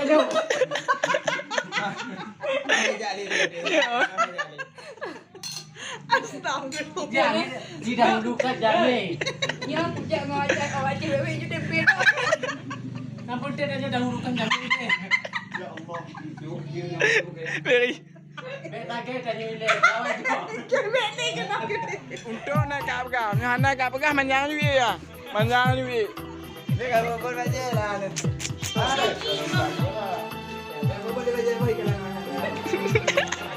lu. Astagfirullah. Jangan didahulukan jangan. Ya, pujak ngajak awak cewek je depil. Nampun dia aja dahulukan jangan ini. Ya Allah. Very. Lagi tanya ini lawan tu. Cewek ni kenapa? Untuk nak kat pegah. Nak kat pegah manjang juga ya. Manjang juga. Ni kalau kau baca lah. Kau boleh baca baik kalau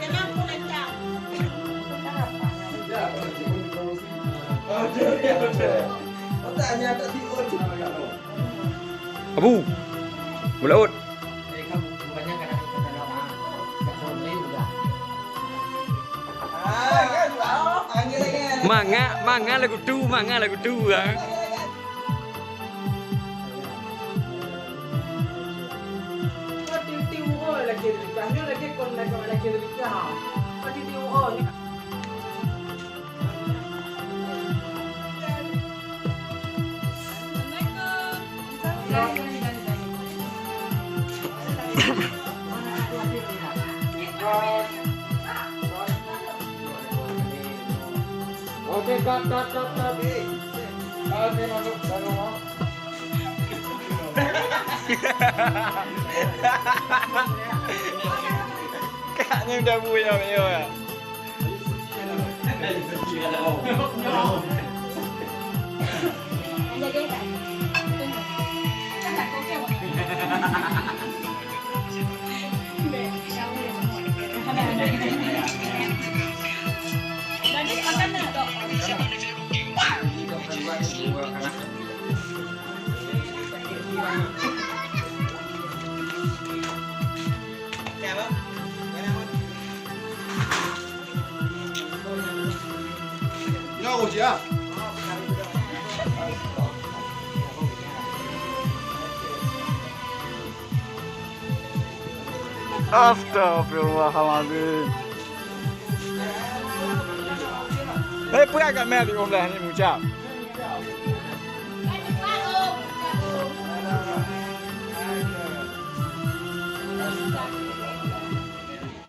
Kenapa nak cak? Tanya tak diun. Abu. Mulaut. Jadi kamu banyak kan aku kena lama. Tak tahu ni juga. Kan tahu. Angin lagi. Manga lagu tu ah. Kau tiu oh lagi dekat. Ni lagi kon lagi dekat. Kau tiu oh ni. Okey, cut. Kau ni masuk dalam rumah. Kakaknya udah buaya ya. Jadi tak? Tak okey. Jadi makan nak? Yo, ya. Astagfirullahaladzim. Eh, pun agak meri om dah ni mucap.